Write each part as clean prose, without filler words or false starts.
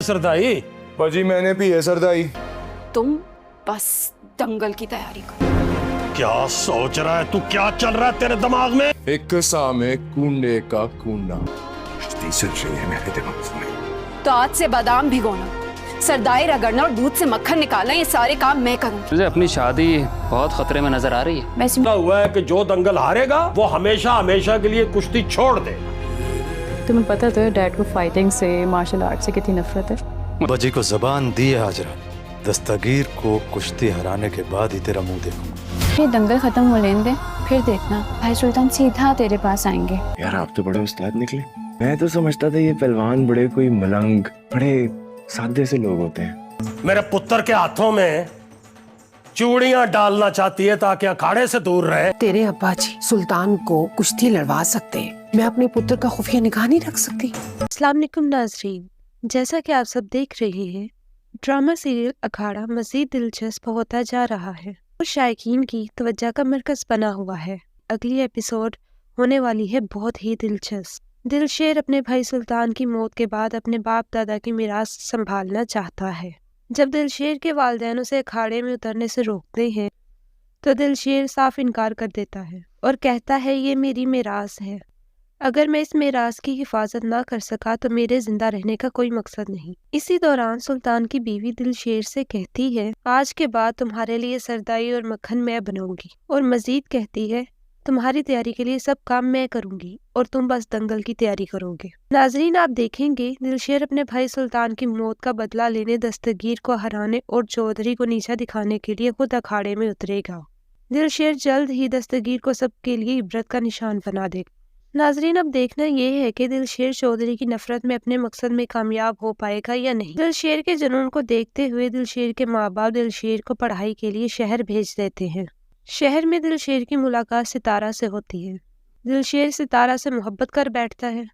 सरदाई बाजी मैंने पी है सरदाई। तुम बस दंगल की तैयारी करो। क्या सोच रहा है तू? क्या चल रहा है तेरे दिमाग में? एक कसा में कूंडे का कूंडा चल रही है मेरे दिमाग में। तो आज से बादाम भिगोना, सरदाई रगड़ना और दूध से मक्खन निकालना, ये सारे काम मैं करूँ। मुझे अपनी शादी बहुत खतरे में नजर आ रही है। मैं सुना हुआ है कि जो दंगल हारेगा वो हमेशा हमेशा के लिए कुश्ती छोड़ दे। तुम्हें पता तो है डैड को फाइटिंग से, मार्शल आर्ट से कितनी नफरत है। बजी को जबान दी है हाजरा, दस्तगीर को कुश्ती हराने के बाद ही तेरा मुंह देखूंगा। ये दंगल खत्म हो लेने दे, फिर देखना भाई सुल्तान सीधा तेरे पास आएंगे। यार आप तो बड़े उस्ताद निकले। मैं तो समझता था ये पहलवान बड़े कोई मलंग, बड़े सादे से लोग होते हैं। मेरे पुत्र के हाथों में चूड़ियां डालना चाहती है ताकि अखाड़े से दूर रहे। तेरे अब्बा जी सुल्तान को कुश्ती लड़वा सकते हैं, मैं अपने पुत्र का खुफिया निगाह नहीं रख सकती। अस्सलाम वालेकुम नाज़रीन, जैसा कि आप सब देख रहे हैं, ड्रामा सीरियल अखाड़ा मजीद दिलचस्प होता जा रहा है और शायकीन की तवज्जो का मरकज बना हुआ है। अगली एपिसोड होने वाली है बहुत ही दिलचस्प। दिलशेर अपने भाई सुल्तान की मौत के बाद अपने बाप दादा की मीरास संभालना चाहता है। जब दिलशेर के वालिदैन उसे अखाड़े में उतरने से रोकते हैं तो दिलशेर साफ इनकार कर देता है और कहता है ये मेरी मीरास है, अगर मैं इस मीरास की हिफाजत ना कर सका तो मेरे जिंदा रहने का कोई मकसद नहीं। इसी दौरान सुल्तान की बीवी दिलशेर से कहती है आज के बाद तुम्हारे लिए सरदाई और मक्खन मैं बनाऊंगी, और मजीद कहती है तुम्हारी तैयारी के लिए सब काम मैं करूंगी और तुम बस दंगल की तैयारी करोगे। नाजरीन, आप देखेंगे दिलशेर अपने भाई सुल्तान की मौत का बदला लेने, दस्तगीर को हराने और चौधरी को नीचा दिखाने के लिए खुद अखाड़े में उतरेगा। दिलशेर जल्द ही दस्तगीर को सबके लिए इबरत का निशान बना देगा। नाजरीन, अब देखना ये है कि दिलशेर चौधरी की नफरत में अपने मकसद में कामयाब हो पाएगा या नहीं। दिलशेर के जुनून को देखते हुए दिलशेर के माँ बाप दिलशेर को पढ़ाई के लिए शहर भेज देते हैं। शहर में दिलशेर की मुलाकात सितारा से होती है। दिलशेर सितारा से मोहब्बत कर बैठता है।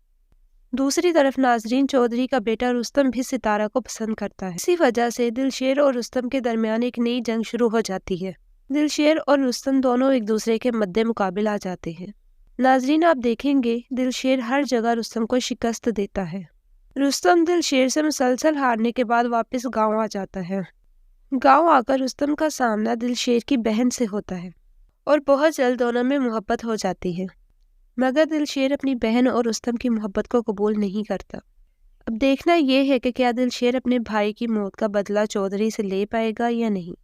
दूसरी तरफ नाजरीन, चौधरी का बेटा रुस्तम भी सितारा को पसंद करता है। इसी वजह से दिलशेर और रुस्तम के दरमियान एक नई जंग शुरू हो जाती है। दिलशेर और रुस्तम दोनों एक दूसरे के मद्दे मुकाबिल आ जाते हैं। नाजरीन, आप देखेंगे दिलशेर हर जगह रुस्तम को शिकस्त देता है। रुस्तम दिलशेर से मुसलसल हारने के बाद वापस गांव आ जाता है। गांव आकर रुस्तम का सामना दिलशेर की बहन से होता है और बहुत जल्द दोनों में मोहब्बत हो जाती है, मगर दिलशेर अपनी बहन और रुस्तम की मोहब्बत को कबूल नहीं करता। अब देखना यह है कि क्या दिलशेर अपने भाई की मौत का बदला चौधरी से ले पाएगा या नहीं।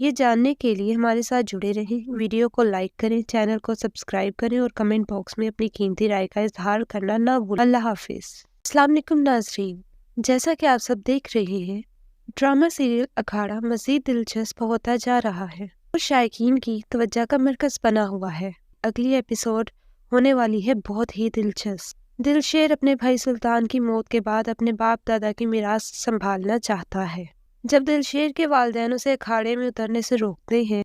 ये जानने के लिए हमारे साथ जुड़े रहें। वीडियो को लाइक करें, चैनल को सब्सक्राइब करें और कमेंट बॉक्स में अपनी कीमती राय का इजहार करना ना भूलें। अल्लाह हाफिज। अस्सलाम वालेकुम नाज़रीन, जैसा कि आप सब देख रहे हैं, ड्रामा सीरियल अखाड़ा मजीद दिलचस्प होता जा रहा है और शायकीन की तवज्जो का मरकज बना हुआ है। अगली एपिसोड होने वाली है बहुत ही दिलचस्प। दिलशेर अपने भाई सुल्तान की मौत के बाद अपने बाप दादा की मीरास संभालना चाहता है। जब दिलशेर के वालिदैन उसे अखाड़े में उतरने से रोकते हैं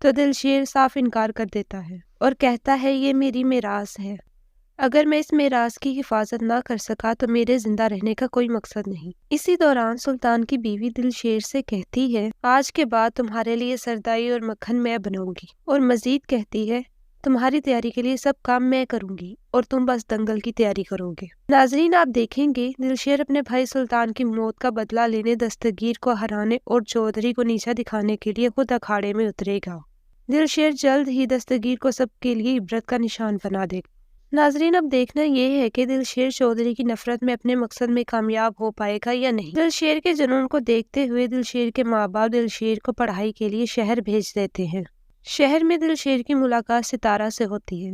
तो दिलशेर साफ इनकार कर देता है और कहता है ये मेरी मीरास है, अगर मैं इस मीरास की हिफाजत ना कर सका तो मेरे जिंदा रहने का कोई मकसद नहीं। इसी दौरान सुल्तान की बीवी दिलशेर से कहती है आज के बाद तुम्हारे लिए सरदाई और मक्खन मैं बनाऊंगी, और मजीद कहती है तुम्हारी तैयारी के लिए सब काम मैं करूंगी और तुम बस दंगल की तैयारी करोगे। नाजरीन, आप देखेंगे दिलशेर अपने भाई सुल्तान की मौत का बदला लेने, दस्तगीर को हराने और चौधरी को नीचा दिखाने के लिए खुद अखाड़े में उतरेगा। दिलशेर जल्द ही दस्तगीर को सबके लिए इबरत का निशान बना देगा। नाजरीन, अब देखना यह है कि दिलशेर चौधरी की नफरत में अपने मकसद में कामयाब हो पाएगा या नहीं। दिलशेर के जुनून को देखते हुए दिलशेर के माँ बाप दिलशेर को पढ़ाई के लिए शहर भेज देते हैं। शहर में दिलशेर की मुलाकात सितारा से होती है।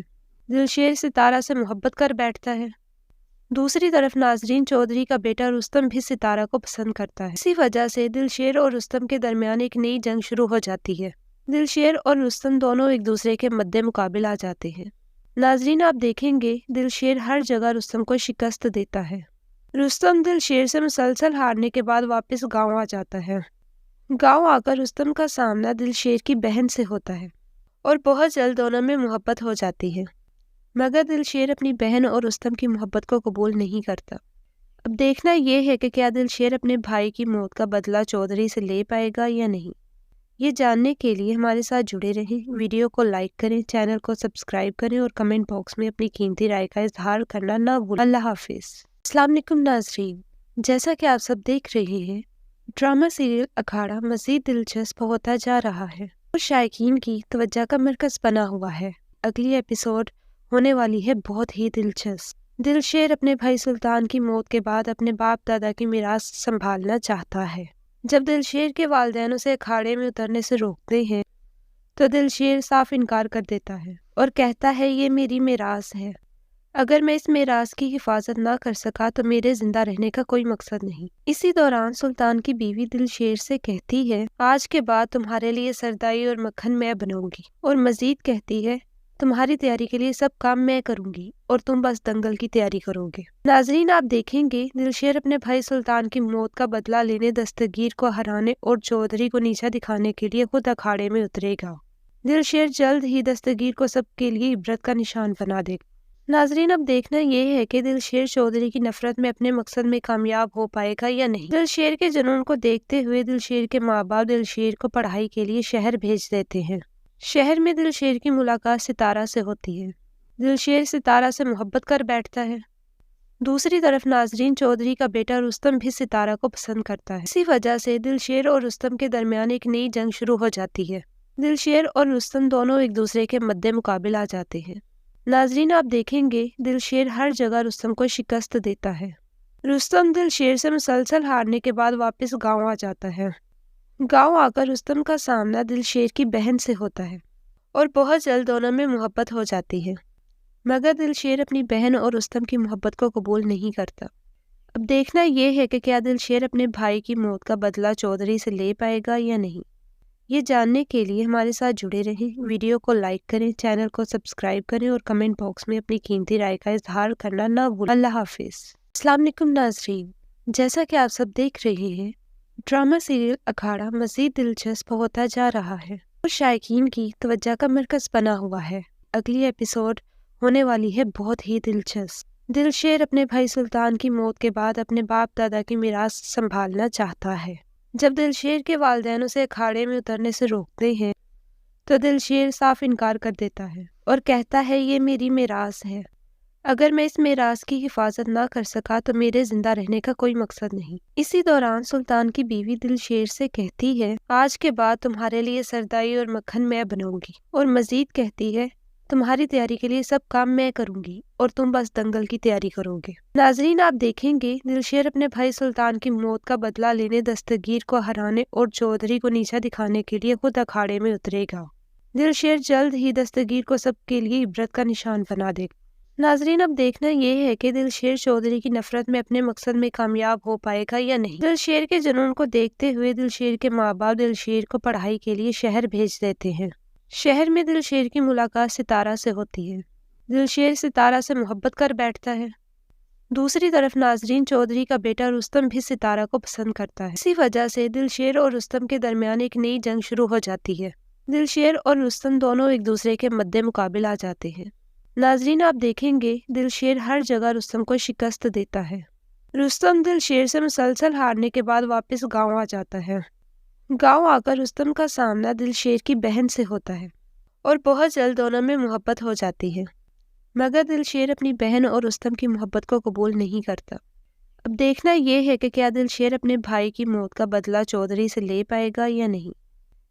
दिलशेर सितारा से मोहब्बत कर बैठता है। दूसरी तरफ नाजरीन, चौधरी का बेटा रुस्तम भी सितारा को पसंद करता है। इसी वजह से दिलशेर और रुस्तम के दरमियान एक नई जंग शुरू हो जाती है। दिलशेर और रुस्तम दोनों एक दूसरे के मद्दे मुकाबिल आ जाते हैं। नाजरीन, आप देखेंगे दिलशेर हर जगह रुस्तम को शिकस्त देता है। रुस्तम दिलशेर से मुसलसल हारने के बाद वापस गांव आ जाता है। गांव आकर रुस्तम का सामना दिलशेर की बहन से होता है और बहुत जल्द दोनों में मोहब्बत हो जाती है, मगर दिलशेर अपनी बहन और रुस्तम की मोहब्बत को कबूल नहीं करता। अब देखना यह है कि क्या दिलशेर अपने भाई की मौत का बदला चौधरी से ले पाएगा या नहीं। ये जानने के लिए हमारे साथ जुड़े रहें। वीडियो को लाइक करें, चैनल को सब्सक्राइब करें और कमेंट बॉक्स में अपनी कीमती राय का इजहार करना ना भूलें। अल्लाह हाफिज। अस्सलाम वालेकुम नाज़रीन, जैसा कि आप सब देख रहे हैं, ड्रामा सीरियल अखाड़ा मजीद दिलचस्प होता जा रहा है और शायकीन की तवज्जो का मरकज बना हुआ है। अगली एपिसोड होने वाली है बहुत ही दिलचस्प। दिलशेर अपने भाई सुल्तान की मौत के बाद अपने बाप दादा की मीरास संभालना चाहता है। जब दिलशेर के वालिदैन उसे अखाड़े में उतरने से रोकते हैं तो दिलशेर साफ इनकार कर देता है और कहता है ये मेरी मीरास है। अगर मैं इस मीरास की हिफाजत ना कर सका तो मेरे जिंदा रहने का कोई मकसद नहीं। इसी दौरान सुल्तान की बीवी दिलशेर से कहती है आज के बाद तुम्हारे लिए सरदाई और मक्खन मैं बनाऊंगी, और मजीद कहती है तुम्हारी तैयारी के लिए सब काम मैं करूंगी और तुम बस दंगल की तैयारी करोगे। नाजरीन, आप देखेंगे दिलशेर अपने भाई सुल्तान की मौत का बदला लेने, दस्तगीर को हराने और चौधरी को नीचा दिखाने के लिए खुद अखाड़े में उतरेगा। दिलशेर जल्द ही दस्तगीर को सबके लिए इबरत का निशान बना देगा। नाजरीन, अब देखना यह है कि दिलशेर चौधरी की नफरत में अपने मकसद में कामयाब हो पाएगा या नहीं। दिलशेर के जुनून को देखते हुए दिलशेर के माँ बाप दिलशेर को पढ़ाई के लिए शहर भेज देते हैं। शहर में दिलशेर की मुलाकात सितारा से होती है। दिलशेर सितारा से मोहब्बत कर बैठता है। दूसरी तरफ नाजरीन, चौधरी का बेटा रुस्तम भी सितारा को पसंद करता है। इसी वजह से दिलशेर और रुस्तम के दरमियान एक नई जंग शुरू हो जाती है। दिलशेर और रुस्तम दोनों एक दूसरे के मद्दे मुकाबिल आ जाते हैं। नाजरीन, आप देखेंगे दिलशेर हर जगह रुस्तम को शिकस्त देता है। रुस्तम दिलशेर से मुसलसल हारने के बाद वापस गांव आ जाता है। गांव आकर रुस्तम का सामना दिलशेर की बहन से होता है और बहुत जल्द दोनों में मोहब्बत हो जाती है, मगर दिलशेर अपनी बहन और रुस्तम की मोहब्बत को कबूल नहीं करता। अब देखना यह है कि क्या दिलशेर अपने भाई की मौत का बदला चौधरी से ले पाएगा या नहीं। ये जानने के लिए हमारे साथ जुड़े रहें। वीडियो को लाइक करें, चैनल को सब्सक्राइब करें और कमेंट बॉक्स में अपनी कीमती राय का इजहार करना ना भूलें। अल्लाह हाफिज। अस्सलाम वालेकुम नाज़रीन, जैसा कि आप सब देख रहे हैं, ड्रामा सीरियल अखाड़ा मजीद दिलचस्प होता जा रहा है और शायकीन की तवज्जो का मरकज बना हुआ है। अगली एपिसोड होने वाली है बहुत ही दिलचस्प। दिलशेर अपने भाई सुल्तान की मौत के बाद अपने बाप दादा की मीरास संभालना चाहता है। जब दिलशेर के वालिदैन उसे अखाड़े में उतरने से रोकते हैं तो दिलशेर साफ इनकार कर देता है और कहता है ये मेरी मीरास है। अगर मैं इस मीरास की हिफाजत ना कर सका तो मेरे जिंदा रहने का कोई मकसद नहीं। इसी दौरान सुल्तान की बीवी दिलशेर से कहती है आज के बाद तुम्हारे लिए सरदाई और मक्खन मैं बनाऊंगी, और मजीद कहती है तुम्हारी तैयारी के लिए सब काम मैं करूंगी और तुम बस दंगल की तैयारी करोगे। नाजरीन, आप देखेंगे दिलशेर अपने भाई सुल्तान की मौत का बदला लेने, दस्तगीर को हराने और चौधरी को नीचा दिखाने के लिए खुद अखाड़े में उतरेगा। दिलशेर जल्द ही दस्तगीर को सबके लिए इबरत का निशान बना देगा। नाजरीन, अब देखना यह है कि दिलशेर चौधरी की नफरत में अपने मकसद में कामयाब हो पाएगा या नहीं। दिलशेर के जुनून को देखते हुए दिलशेर के माँ बाप दिलशेर को पढ़ाई के लिए शहर भेज देते हैं। शहर में दिलशेर की मुलाकात सितारा से होती है। दिलशेर सितारा से मोहब्बत कर बैठता है। दूसरी तरफ नाजरीन, चौधरी का बेटा रुस्तम भी सितारा को पसंद करता है। इसी वजह से दिलशेर और रुस्तम के दरमियान एक नई जंग शुरू हो जाती है। दिलशेर और रुस्तम दोनों एक दूसरे के मद्दे मुकाबिल आ जाते हैं। नाजरीन, आप देखेंगे दिलशेर हर जगह रुस्तम को शिकस्त देता है। रुस्तम दिलशेर से मुसलसल हारने के बाद वापस गांव आ जाता है। गांव आकर रुस्तम का सामना दिलशेर की बहन से होता है और बहुत जल्द दोनों में मोहब्बत हो जाती है, मगर दिलशेर अपनी बहन और रुस्तम की मोहब्बत को कबूल नहीं करता। अब देखना यह है कि क्या दिलशेर अपने भाई की मौत का बदला चौधरी से ले पाएगा या नहीं।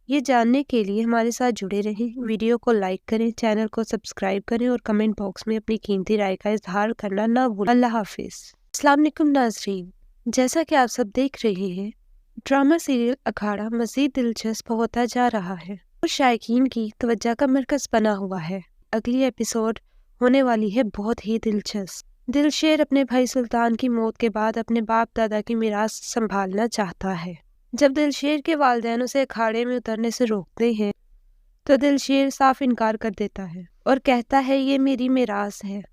ये जानने के लिए हमारे साथ जुड़े रहें। वीडियो को लाइक करें, चैनल को सब्सक्राइब करें और कमेंट बॉक्स में अपनी कीमती राय का इजहार करना ना भूलें। अल्लाह हाफिज। अस्सलाम वालेकुम नाज़रीन, जैसा कि आप सब देख रहे हैं, ड्रामा सीरियल अखाड़ा मजीद दिलचस्प होता जा रहा है और शायकीन की तवज्जो का मरकज बना हुआ है। अगली एपिसोड होने वाली है बहुत ही दिलचस्प। दिलशेर अपने भाई सुल्तान की मौत के बाद अपने बाप दादा की मीरास संभालना चाहता है। जब दिलशेर के वालिदैन उसे अखाड़े में उतरने से रोकते हैं तो दिलशेर साफ इनकार कर देता है और कहता है ये मेरी मीरास है।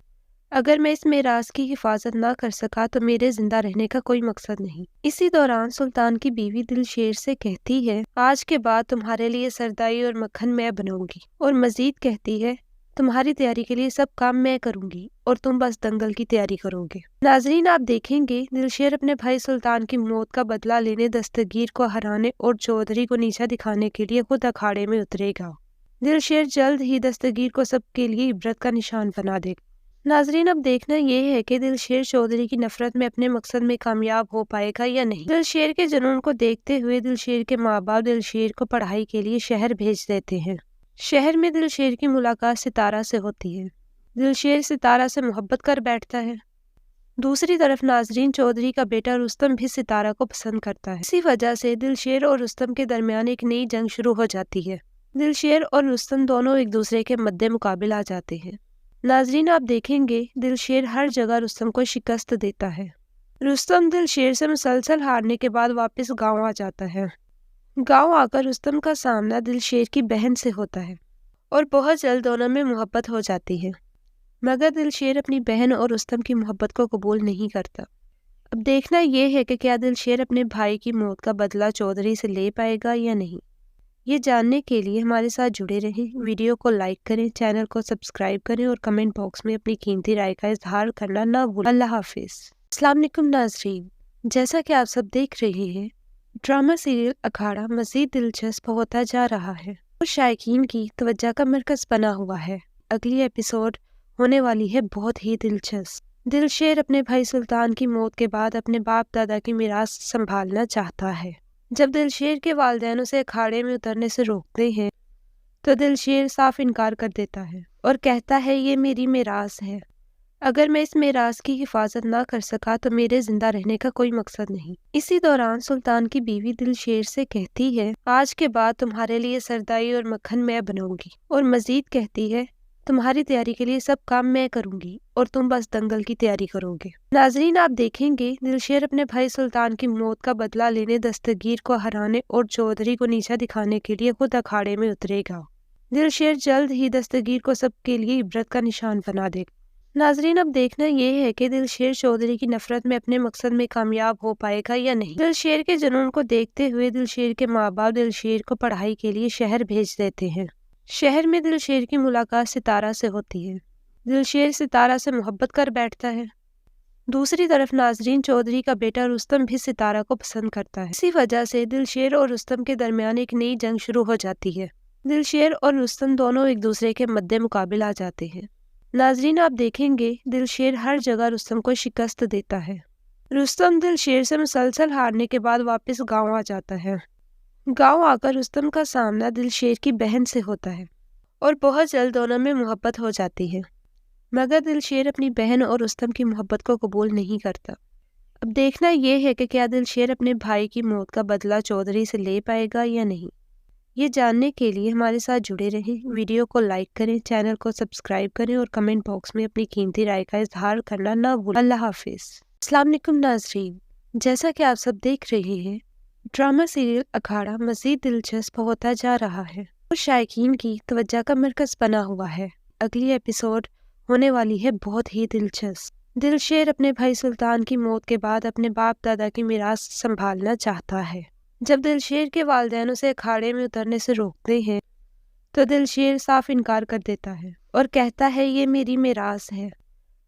अगर मैं इस मीरास की हिफाजत ना कर सका तो मेरे जिंदा रहने का कोई मकसद नहीं। इसी दौरान सुल्तान की बीवी दिलशेर से कहती है आज के बाद तुम्हारे लिए सरदाई और मक्खन मैं बनाऊंगी, और मजीद कहती है तुम्हारी तैयारी के लिए सब काम मैं करूंगी और तुम बस दंगल की तैयारी करोगे। नाजरीन, आप देखेंगे दिलशेर अपने भाई सुल्तान की मौत का बदला लेने, दस्तगीर को हराने और चौधरी को नीचा दिखाने के लिए खुद अखाड़े में उतरेगा। दिलशेर जल्द ही दस्तगीर को सबके लिए इबरत का निशान बना देगा। नाजरीन, अब देखना ये है कि दिलशेर चौधरी की नफरत में अपने मकसद में कामयाब हो पाएगा या नहीं। दिलशेर के जुनून को देखते हुए दिलशेर के माँ बाप दिलशेर को पढ़ाई के लिए शहर भेज देते हैं। शहर में दिलशेर की मुलाकात सितारा से होती है। दिलशेर सितारा से मोहब्बत कर बैठता है। दूसरी तरफ नाजरीन चौधरी का बेटा रुस्तम भी सितारा को पसंद करता है। इसी वजह से दिलशेर और रुस्तम के दरमियान एक नई जंग शुरू हो जाती है। दिलशेर और रुस्तम दोनों एक दूसरे के मद्दे मुकाबिल आ जाते हैं। नाजरीन, आप देखेंगे दिलशेर हर जगह रुस्तम को शिकस्त देता है। रुस्तम दिलशेर से मुसलसल हारने के बाद वापस गांव आ जाता है। गांव आकर रुस्तम का सामना दिलशेर की बहन से होता है और बहुत जल्द दोनों में मोहब्बत हो जाती है, मगर दिलशेर अपनी बहन और रुस्तम की मोहब्बत को कबूल नहीं करता। अब देखना यह है कि क्या दिलशेर अपने भाई की मौत का बदला चौधरी से ले पाएगा या नहीं। ये जानने के लिए हमारे साथ जुड़े रहें। वीडियो को लाइक करें, चैनल को सब्सक्राइब करें और कमेंट बॉक्स में अपनी कीमती राय का इजहार करना ना भूलें। अल्लाह हाफिज़। अस्सलाम वालेकुम नाज़रीन, जैसा कि आप सब देख रहे हैं, ड्रामा सीरियल अखाड़ा मज़ीद दिलचस्प होता जा रहा है और शायकीन की तवज्जो का मरकज़ बना हुआ है। अगली एपिसोड होने वाली है बहुत ही दिलचस्प। दिलशेर अपने भाई सुल्तान की मौत के बाद अपने बाप दादा की मीरास संभालना चाहता है। जब दिलशेर के वालिदैन उसे अखाड़े में उतरने से रोकते हैं तो दिलशेर साफ इनकार कर देता है और कहता है ये मेरी मीरास है। अगर मैं इस मीरास की हिफाजत ना कर सका तो मेरे जिंदा रहने का कोई मकसद नहीं। इसी दौरान सुल्तान की बीवी दिलशेर से कहती है आज के बाद तुम्हारे लिए सरदाई और मक्खन मैं बनाऊंगी, और मजीद कहती है तुम्हारी तैयारी के लिए सब काम मैं करूंगी और तुम बस दंगल की तैयारी करोगे। नाजरीन, आप देखेंगे दिलशेर अपने भाई सुल्तान की मौत का बदला लेने, दस्तगीर को हराने और चौधरी को नीचा दिखाने के लिए खुद अखाड़े में उतरेगा। दिलशेर जल्द ही दस्तगीर को सबके लिए इबरत का निशान बना देगा। नाजरीन, अब देखना यह है कि दिलशेर चौधरी की नफरत में अपने मकसद में कामयाब हो पाएगा या नहीं। दिलशेर के जुनून को देखते हुए दिलशेर के माँ बाप दिलशेर को पढ़ाई के लिए शहर भेज देते हैं। शहर में दिलशेर की मुलाकात सितारा से होती है। दिलशेर सितारा से मोहब्बत कर बैठता है। दूसरी तरफ नाजरीन चौधरी का बेटा रुस्तम भी सितारा को पसंद करता है। इसी वजह से दिलशेर और रुस्तम के दरमियान एक नई जंग शुरू हो जाती है। दिलशेर और रुस्तम दोनों एक दूसरे के मद्दे मुकाबिल आ जाते हैं। नाजरीन, आप देखेंगे दिलशेर हर जगह रुस्तम को शिकस्त देता है। रुस्तम दिलशेर से मुसलसल हारने के बाद वापस गाँव आ जाता है। गांव आकर रुस्तम का सामना दिलशेर की बहन से होता है और बहुत जल्द दोनों में मोहब्बत हो जाती है, मगर दिलशेर अपनी बहन और रुस्तम की मोहब्बत को कबूल नहीं करता। अब देखना यह है कि क्या दिलशेर अपने भाई की मौत का बदला चौधरी से ले पाएगा या नहीं। ये जानने के लिए हमारे साथ जुड़े रहें। वीडियो को लाइक करें, चैनल को सब्सक्राइब करें और कमेंट बॉक्स में अपनी कीमती राय का इजहार करना ना भूलें। अल्लाह हाफिज़। अस्सलाम वालेकुम नाज़रीन, जैसा कि आप सब देख रहे हैं, ड्रामा सीरियल अखाड़ा मज़ीद दिलचस्प होता जा रहा है और शायकीन की तवज्जो का मरकज़ बना हुआ है। अगली एपिसोड होने वाली है बहुत ही दिलचस्प। दिलशेर अपने भाई सुल्तान की मौत के बाद अपने बाप दादा की मीरास संभालना चाहता है। जब दिलशेर के वालिदैन उसे अखाड़े में उतरने से रोकते हैं तो दिलशेर साफ इनकार कर देता है और कहता है ये मेरी मीरास है।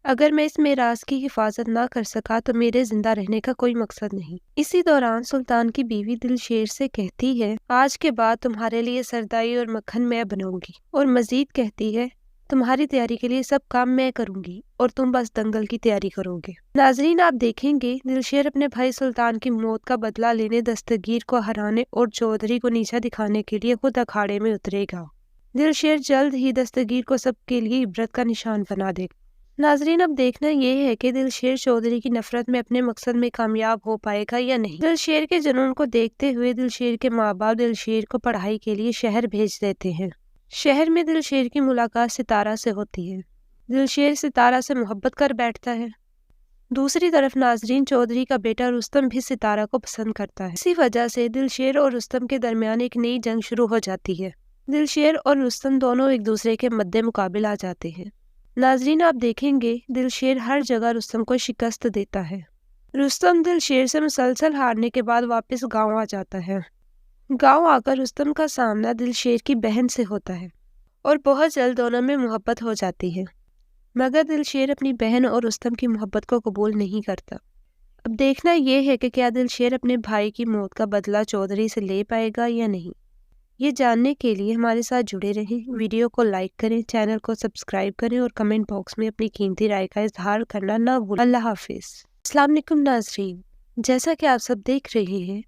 अगर मैं इस मीरास की हिफाजत ना कर सका तो मेरे जिंदा रहने का कोई मकसद नहीं। इसी दौरान सुल्तान की बीवी दिलशेर से कहती है आज के बाद तुम्हारे लिए सरदाई और मक्खन मैं बनाऊंगी, और मजीद कहती है तुम्हारी तैयारी के लिए सब काम मैं करूंगी और तुम बस दंगल की तैयारी करोगे। नाजरीन, आप देखेंगे दिलशेर अपने भाई सुल्तान की मौत का बदला लेने, दस्तगीर को हराने और चौधरी को नीचा दिखाने के लिए खुद अखाड़े में उतरेगा। दिलशेर जल्द ही दस्तगीर को सबके लिए इबरत का निशान बना देगा। नाजरीन, अब देखना यह है कि दिलशेर चौधरी की नफरत में अपने मकसद में कामयाब हो पाएगा या नहीं। दिलशेर के जुनून को देखते हुए दिलशेर के माँ बाप दिलशेर को पढ़ाई के लिए शहर भेज देते हैं। शहर में दिलशेर की मुलाकात सितारा से होती है। दिलशेर सितारा से मोहब्बत कर बैठता है। दूसरी तरफ नाजरीन चौधरी का बेटा रुस्तम भी सितारा को पसंद करता है। इसी वजह से दिलशेर और रुस्तम के दरमियान एक नई जंग शुरू हो जाती है। दिलशेर और रुस्तम दोनों एक दूसरे के मद्दे मुकाबिल आ जाते हैं। नाजरीन, आप देखेंगे दिलशेर हर जगह रुस्तम को शिकस्त देता है। रुस्तम दिलशेर से मुसलसल हारने के बाद वापस गांव आ जाता है। गांव आकर रुस्तम का सामना दिलशेर की बहन से होता है और बहुत जल्द दोनों में मोहब्बत हो जाती है, मगर दिलशेर अपनी बहन और रुस्तम की मोहब्बत को कबूल नहीं करता। अब देखना यह है कि क्या दिलशेर अपने भाई की मौत का बदला चौधरी से ले पाएगा या नहीं। ये जानने के लिए हमारे साथ जुड़े रहें। वीडियो को लाइक करें, चैनल को सब्सक्राइब करें और कमेंट बॉक्स में अपनी कीमती राय का इजहार करना ना भूलें। अल्लाह हाफिज। अस्सलाम वालेकुम नाज़रीन, जैसा कि आप सब देख रहे हैं,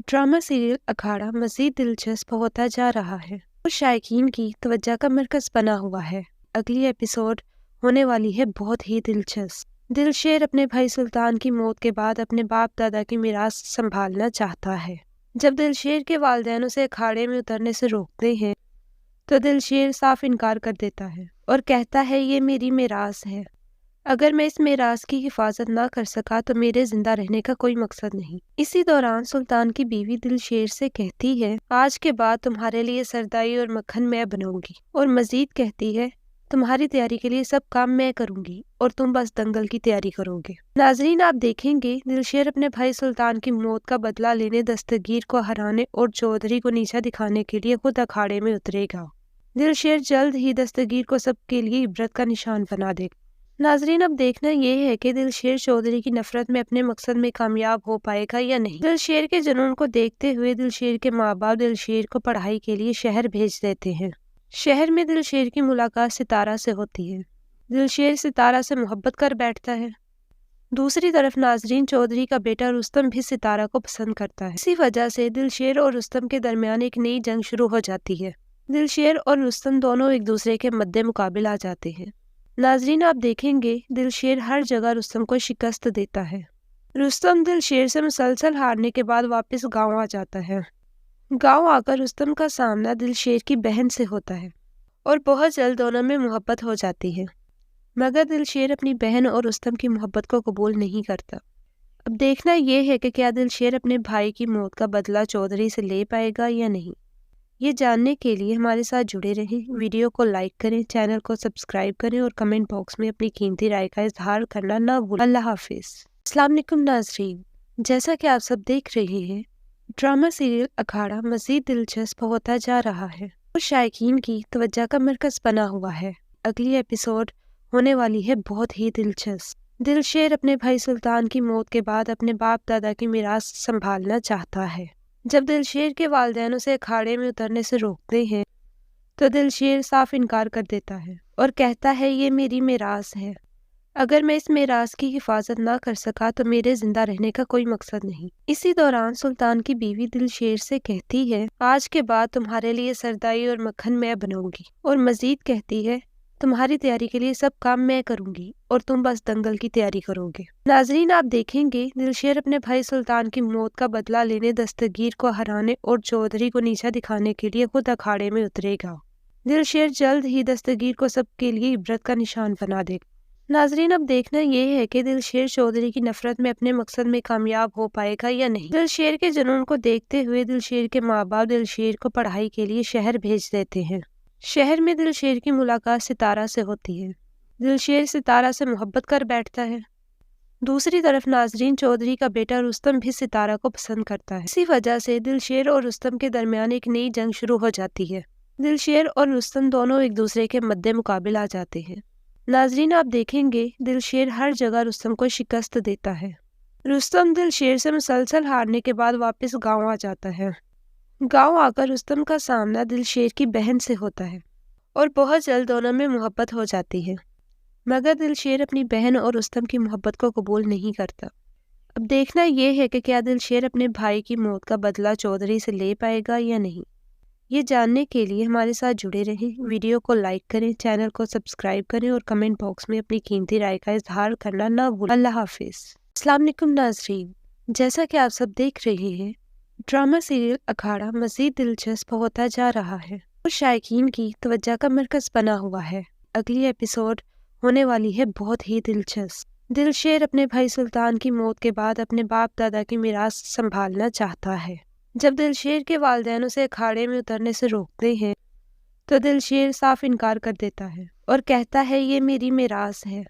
ड्रामा सीरियल अखाड़ा मज़ीद दिलचस्प होता जा रहा है और शायकीन की तवज्जो का मरकज़ बना हुआ है। अगली एपिसोड होने वाली है बहुत ही दिलचस्प। दिलशेर अपने भाई सुल्तान की मौत के बाद अपने बाप दादा की मीरास संभालना चाहता है। जब दिलशेर के वालिदैन उसे अखाड़े में उतरने से रोकते हैं तो दिलशेर साफ इनकार कर देता है और कहता है ये मेरी मीरास है। अगर मैं इस मीरास की हिफाजत ना कर सका तो मेरे जिंदा रहने का कोई मकसद नहीं। इसी दौरान सुल्तान की बीवी दिलशेर से कहती है आज के बाद तुम्हारे लिए सरदाई और मक्खन मैं बनाऊंगी, और मजीद कहती है तुम्हारी तैयारी के लिए सब काम मैं करूंगी और तुम बस दंगल की तैयारी करोगे। नाजरीन, आप देखेंगे दिलशेर अपने भाई सुल्तान की मौत का बदला लेने, दस्तगीर को हराने और चौधरी को नीचा दिखाने के लिए खुद अखाड़े में उतरेगा। दिलशेर जल्द ही दस्तगीर को सबके लिए इबरत का निशान बना देगा। नाजरीन, अब देखना यह है कि दिलशेर चौधरी की नफरत में अपने मकसद में कामयाब हो पाएगा या नहीं। दिलशेर के जुनून को देखते हुए दिलशेर के माँ बाप दिलशेर को पढ़ाई के लिए शहर भेज देते हैं। शहर में दिलशेर की मुलाकात सितारा से होती है। दिलशेर सितारा से मोहब्बत कर बैठता है। दूसरी तरफ नाजरीन, चौधरी का बेटा रुस्तम भी सितारा को पसंद करता है। इसी वजह से दिलशेर और रुस्तम के दरमियान एक नई जंग शुरू हो जाती है। दिलशेर और रुस्तम दोनों एक दूसरे के मद्दे मुकाबिल आ जाते हैं। नाजरीन, आप देखेंगे दिलशेर हर जगह रुस्तम को शिकस्त देता है। रुस्तम दिलशेर से मुसलसल हारने के बाद वापस गांव आ जाता है। गांव आकर रुस्तम का सामना दिलशेर की बहन से होता है और बहुत जल्द दोनों में मोहब्बत हो जाती है, मगर दिलशेर अपनी बहन और रुस्तम की मोहब्बत को कबूल नहीं करता। अब देखना यह है कि क्या दिलशेर अपने भाई की मौत का बदला चौधरी से ले पाएगा या नहीं। ये जानने के लिए हमारे साथ जुड़े रहें। वीडियो को लाइक करें, चैनल को सब्सक्राइब करें और कमेंट बॉक्स में अपनी कीमती राय का इजहार करना ना भूलें। अल्लाह हाफिज। अस्सलाम वालेकुम नाज़रीन, जैसा कि आप सब देख रहे हैं, ड्रामा सीरियल अखाड़ा मज़ीद दिलचस्प होता जा रहा है और शायकीन की तवज्जो का मरकज़ बना हुआ है। अगली एपिसोड होने वाली है बहुत ही दिलचस्प। दिलशेर अपने भाई सुल्तान की मौत के बाद अपने बाप दादा की मीरास संभालना चाहता है। जब दिलशेर के वालिदैन उसे अखाड़े में उतरने से रोकते हैं तो दिलशेर साफ इनकार कर देता है और कहता है ये मेरी मीरास है। अगर मैं इस मीरास की हिफाजत ना कर सका तो मेरे जिंदा रहने का कोई मकसद नहीं। इसी दौरान सुल्तान की बीवी दिलशेर से कहती है आज के बाद तुम्हारे लिए सरदाई और मक्खन मैं बनाऊंगी, और मजीद कहती है तुम्हारी तैयारी के लिए सब काम मैं करूंगी और तुम बस दंगल की तैयारी करोगे। नाजरीन, आप देखेंगे दिलशेर अपने भाई सुल्तान की मौत का बदला लेने, दस्तगीर को हराने और चौधरी को नीचा दिखाने के लिए खुद अखाड़े में उतरेगा। दिलशेर जल्द ही दस्तगीर को सबके लिए इबरत का निशान बना देगा। नाजरीन, अब देखना यह है कि दिलशेर चौधरी की नफरत में अपने मकसद में कामयाब हो पाएगा या नहीं। दिलशेर के जुनून को देखते हुए दिलशेर के माँ बाप दिलशेर को पढ़ाई के लिए शहर भेज देते हैं। शहर में दिलशेर की मुलाकात सितारा से होती है। दिलशेर सितारा से मोहब्बत कर बैठता है। दूसरी तरफ नाजरीन, चौधरी का बेटा रुस्तम भी सितारा को पसंद करता है। इसी वजह से दिलशेर और रुस्तम के दरमियान एक नई जंग शुरू हो जाती है। दिलशेर और रुस्तम दोनों एक दूसरे के मद्दे मुकाबिल आ जाते हैं। नाजरीन, आप देखेंगे दिलशेर हर जगह रुस्तम को शिकस्त देता है। रुस्तम दिलशेर से मुसलसल हारने के बाद वापस गांव आ जाता है। गांव आकर रुस्तम का सामना दिलशेर की बहन से होता है और बहुत जल्द दोनों में मोहब्बत हो जाती है, मगर दिलशेर अपनी बहन और रुस्तम की मोहब्बत को कबूल नहीं करता। अब देखना यह है कि क्या दिलशेर अपने भाई की मौत का बदला चौधरी से ले पाएगा या नहीं। ये जानने के लिए हमारे साथ जुड़े रहें। वीडियो को लाइक करें, चैनल को सब्सक्राइब करें और कमेंट बॉक्स में अपनी कीमती राय का इजहार करना ना भूलें। अल्लाह हाफिज। अस्सलाम वालेकुम नाज़रीन, जैसा कि आप सब देख रहे हैं, ड्रामा सीरियल अखाड़ा मज़ीद दिलचस्प होता जा रहा है और शायकीन की तवज्जो का मरकज़ बना हुआ है। अगली एपिसोड होने वाली है बहुत ही दिलचस्प। दिलशेर अपने भाई सुल्तान की मौत के बाद अपने बाप दादा की मीरास संभालना चाहता है। जब दिलशेर के वालिदैन उसे अखाड़े में उतरने से रोकते हैं तो दिलशेर साफ इनकार कर देता है और कहता है ये मेरी मीरास है।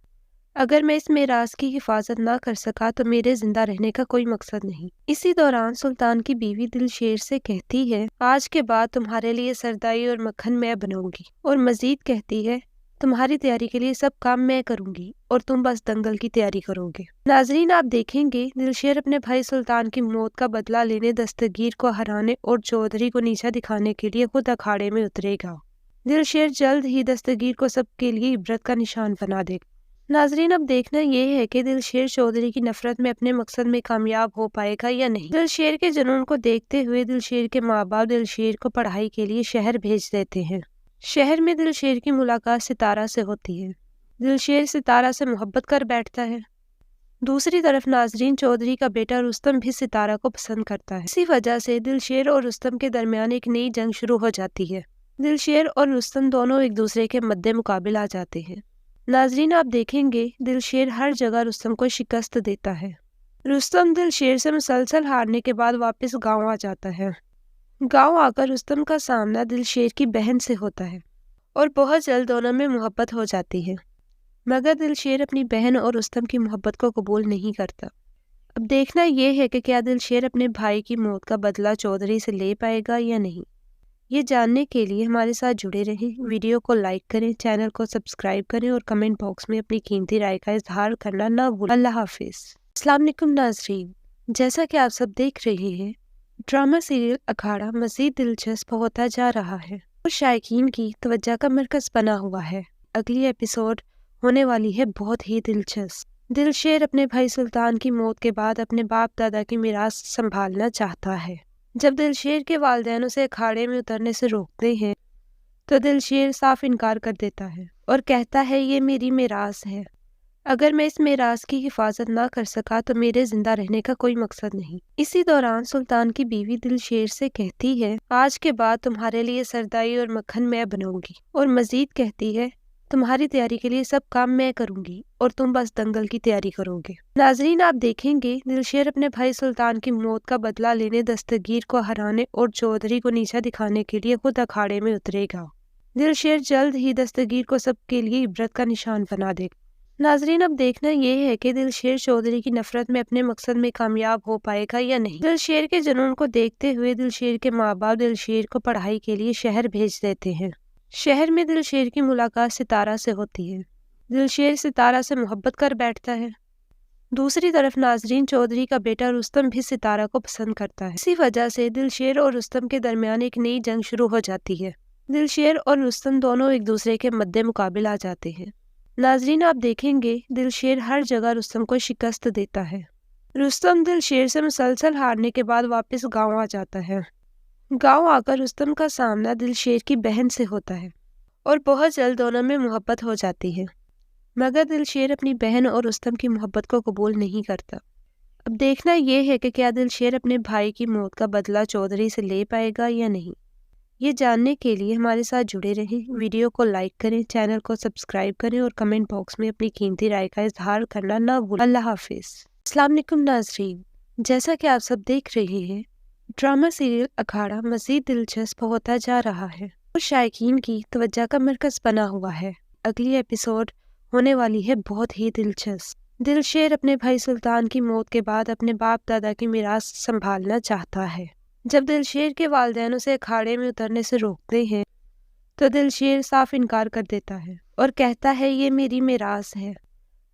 अगर मैं इस मीरास की हिफाजत ना कर सका तो मेरे जिंदा रहने का कोई मकसद नहीं। इसी दौरान सुल्तान की बीवी दिलशेर से कहती है आज के बाद तुम्हारे लिए सरदाई और मक्खन मैं बनाऊंगी, और मजीद कहती है तुम्हारी तैयारी के लिए सब काम मैं करूंगी और तुम बस दंगल की तैयारी करोगे। नाजरीन, आप देखेंगे दिलशेर अपने भाई सुल्तान की मौत का बदला लेने, दस्तगीर को हराने और चौधरी को नीचा दिखाने के लिए खुद अखाड़े में उतरेगा। दिलशेर जल्द ही दस्तगीर को सबके लिए इबरत का निशान बना देगा। नाजरीन, अब देखना यह है कि दिलशेर चौधरी की नफरत में अपने मकसद में कामयाब हो पाएगा या नहीं। दिलशेर के जुनून को देखते हुए दिलशेर के माँ बाप दिलशेर को पढ़ाई के लिए शहर भेज देते हैं। शहर में दिलशेर की मुलाकात सितारा से होती है। दिलशेर सितारा से मोहब्बत कर बैठता है। दूसरी तरफ नाजरीन, चौधरी का बेटा रुस्तम भी सितारा को पसंद करता है। इसी वजह से दिलशेर और रुस्तम के दरमियान एक नई जंग शुरू हो जाती है। दिलशेर और रुस्तम दोनों एक दूसरे के मद्दे मुकाबिल आ जाते हैं। नाजरीन, आप देखेंगे दिलशेर हर जगह रुस्तम को शिकस्त देता है। रुस्तम दिलशेर से मुसलसल हारने के बाद वापस गांव आ जाता है। गांव आकर रुस्तम का सामना दिलशेर की बहन से होता है और बहुत जल्द दोनों में मोहब्बत हो जाती है, मगर दिलशेर अपनी बहन और रुस्तम की मोहब्बत को कबूल नहीं करता। अब देखना यह है कि क्या दिलशेर अपने भाई की मौत का बदला चौधरी से ले पाएगा या नहीं। ये जानने के लिए हमारे साथ जुड़े रहें। वीडियो को लाइक करें, चैनल को सब्सक्राइब करें और कमेंट बॉक्स में अपनी कीमती राय का इजहार करना ना भूलें। अल्लाह हाफिज़। अस्सलाम वालेकुम नाज़रीन, जैसा कि आप सब देख रहे हैं, ड्रामा सीरियल अखाड़ा मज़ीद दिलचस्प होता जा रहा है और शायकीन की तवज्जो का मरकज़ बना हुआ है। अगली एपिसोड होने वाली है बहुत ही दिलचस्प। दिलशेर अपने भाई सुल्तान की मौत के बाद अपने बाप दादा की मीरास संभालना चाहता है। जब दिलशेर के वालिदैन उसे अखाड़े में उतरने से रोकते हैं तो दिलशेर साफ इनकार कर देता है और कहता है, ये मेरी मीरास है। अगर मैं इस मीरास की हिफाजत ना कर सका तो मेरे जिंदा रहने का कोई मकसद नहीं। इसी दौरान सुल्तान की बीवी दिलशेर से कहती है, आज के बाद तुम्हारे लिए सरदाई और मक्खन मैं बनाऊंगी, और मजीद कहती है, तुम्हारी तैयारी के लिए सब काम मैं करूंगी और तुम बस दंगल की तैयारी करोगे। नाजरीन, आप देखेंगे दिलशेर अपने भाई सुल्तान की मौत का बदला लेने, दस्तगीर को हराने और चौधरी को नीचा दिखाने के लिए खुद अखाड़े में उतरेगा। दिलशेर जल्द ही दस्तगीर को सबके लिए इबरत का निशान बना देगा। नाजरीन, अब देखना यह है कि दिलशेर चौधरी की नफरत में अपने मकसद में कामयाब हो पाएगा या नहीं। दिलशेर के जुनून को देखते हुए दिलशेर के माँ बाप दिलशेर को पढ़ाई के लिए शहर भेज देते हैं। शहर में दिलशेर की मुलाकात सितारा से होती है। दिलशेर सितारा से मोहब्बत कर बैठता है। दूसरी तरफ नाजरीन, चौधरी का बेटा रुस्तम भी सितारा को पसंद करता है। इसी वजह से दिलशेर और रुस्तम के दरमियान एक नई जंग शुरू हो जाती है। दिलशेर और रुस्तम दोनों एक दूसरे के मद्दे मुकाबिल आ जाते हैं। नाजरीन, आप देखेंगे दिलशेर हर जगह रुस्तम को शिकस्त देता है। रुस्तम दिलशेर से मुसलसल हारने के बाद वापस गांव आ जाता है। गांव आकर रुस्तम का सामना दिलशेर की बहन से होता है और बहुत जल्द दोनों में मोहब्बत हो जाती है, मगर दिलशेर अपनी बहन और रुस्तम की मोहब्बत को कबूल नहीं करता। अब देखना यह है कि क्या दिलशेर अपने भाई की मौत का बदला चौधरी से ले पाएगा या नहीं। ये जानने के लिए हमारे साथ जुड़े रहें। वीडियो को लाइक करें, चैनल को सब्सक्राइब करें और कमेंट बॉक्स में अपनी कीमती राय का इजहार करना ना भूलें। अल्लाह हाफिज़। अस्सलाम वालेकुम नाज़रीन, जैसा कि आप सब देख रहे हैं, ड्रामा सीरियल अखाड़ा मज़ीद दिलचस्प होता जा रहा है और शायकीन की तवज्जो का मरकज़ बना हुआ है। अगली एपिसोड होने वाली है बहुत ही दिलचस्प। दिलशेर अपने भाई सुल्तान की मौत के बाद अपने बाप दादा की मीरास संभालना चाहता है। जब दिलशेर के वालिदैन उसे अखाड़े में उतरने से रोकते हैं तो दिलशेर साफ इनकार कर देता है और कहता है, ये मेरी मीरास है।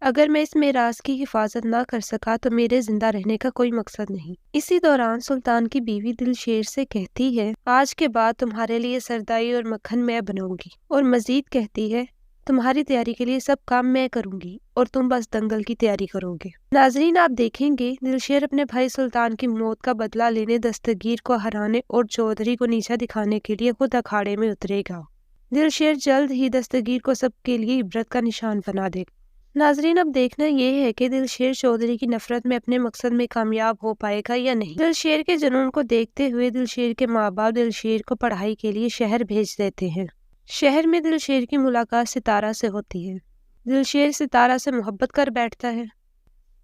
अगर मैं इस मीरास की हिफाजत ना कर सका तो मेरे जिंदा रहने का कोई मकसद नहीं। इसी दौरान सुल्तान की बीवी दिलशेर से कहती है, आज के बाद तुम्हारे लिए सरदाई और मक्खन मैं बनाऊंगी, और मजीद कहती है, तुम्हारी तैयारी के लिए सब काम मैं करूंगी और तुम बस दंगल की तैयारी करोगे। नाजरीन, आप देखेंगे दिलशेर अपने भाई सुल्तान की मौत का बदला लेने, दस्तगीर को हराने और चौधरी को नीचा दिखाने के लिए खुद अखाड़े में उतरेगा। दिलशेर जल्द ही दस्तगीर को सबके लिए इबरत का निशान बना देगा। नाजरीन, अब देखना यह है कि दिलशेर चौधरी की नफरत में अपने मकसद में कामयाब हो पाएगा या नहीं। दिलशेर के जुनून को देखते हुए दिलशेर के माँ बाप दिलशेर को पढ़ाई के लिए शहर भेज देते हैं। शहर में दिलशेर की मुलाकात सितारा से होती है। दिलशेर सितारा से मोहब्बत कर बैठता है।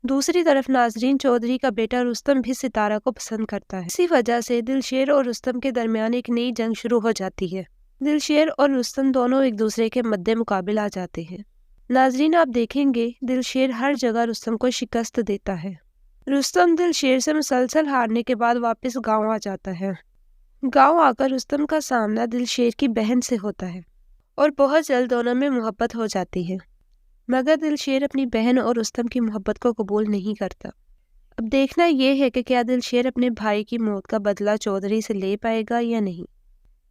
दूसरी तरफ नाजरीन, चौधरी का बेटा रुस्तम भी सितारा को पसंद करता है। इसी वजह से दिलशेर और रुस्तम के दरमियान एक नई जंग शुरू हो जाती है। दिलशेर और रुस्तम दोनों एक दूसरे के मद्दे मुकाबिल आ जाते हैं। नाजरीन, आप देखेंगे दिलशेर हर जगह रुस्तम को शिकस्त देता है। रुस्तम दिलशेर से मुसलसल हारने के बाद वापस गांव आ जाता है। गांव आकर रुस्तम का सामना दिलशेर की बहन से होता है और बहुत जल्द दोनों में मोहब्बत हो जाती है, मगर दिलशेर अपनी बहन और रुस्तम की मोहब्बत को कबूल नहीं करता। अब देखना यह है कि क्या दिलशेर अपने भाई की मौत का बदला चौधरी से ले पाएगा या नहीं।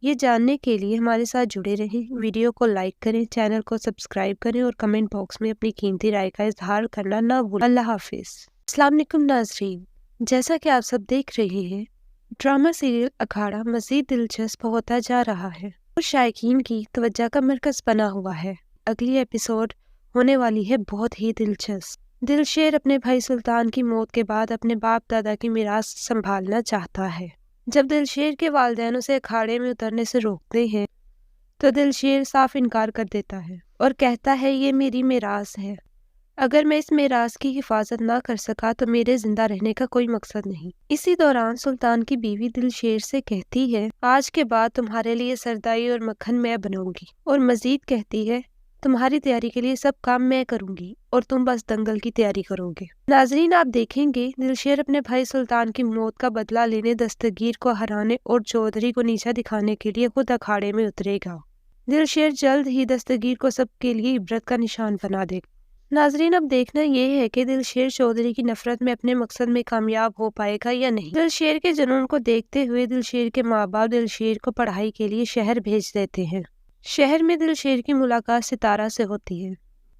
ये जानने के लिए हमारे साथ जुड़े रहें, वीडियो को लाइक करें, चैनल को सब्सक्राइब करें और कमेंट बॉक्स में अपनी कीमती राय का इजहार करना ना भूलें। अल्लाह हाफिज। अस्सलाम वालेकुम नाज़रीन, जैसा कि आप सब देख रहे हैं, ड्रामा सीरियल अखाड़ा मज़ीद दिलचस्प होता जा रहा है और शायकीन की तवज्जो का मरकज़ बना हुआ है। अगली एपिसोड होने वाली है बहुत ही दिलचस्प। दिलशेर अपने भाई सुल्तान की मौत के बाद अपने बाप दादा की मीरास संभालना चाहता है। जब दिलशेर के वालिदैन उसे अखाड़े में उतरने से रोकते हैं तो दिलशेर साफ इनकार कर देता है और कहता है ये मेरी मीरास है, अगर मैं इस मीरास की हिफाजत ना कर सका तो मेरे जिंदा रहने का कोई मकसद नहीं। इसी दौरान सुल्तान की बीवी दिलशेर से कहती है आज के बाद तुम्हारे लिए सरदाई और मक्खन मैं बनाऊंगी, और मजीद कहती है तुम्हारी तैयारी के लिए सब काम मैं करूंगी और तुम बस दंगल की तैयारी करोगे। नाजरीन, आप देखेंगे दिलशेर अपने भाई सुल्तान की मौत का बदला लेने, दस्तगीर को हराने और चौधरी को नीचा दिखाने के लिए खुद अखाड़े में उतरेगा। दिलशेर जल्द ही दस्तगीर को सबके लिए इबरत का निशान बना देगा। नाजरीन, अब देखना यह है कि दिलशेर चौधरी की नफरत में अपने मकसद में कामयाब हो पाएगा या नहीं। दिलशेर के जुनून को देखते हुए दिलशेर के माँ बाप दिलशेर को पढ़ाई के लिए शहर भेज देते हैं। शहर में दिलशेर की मुलाकात सितारा से होती है।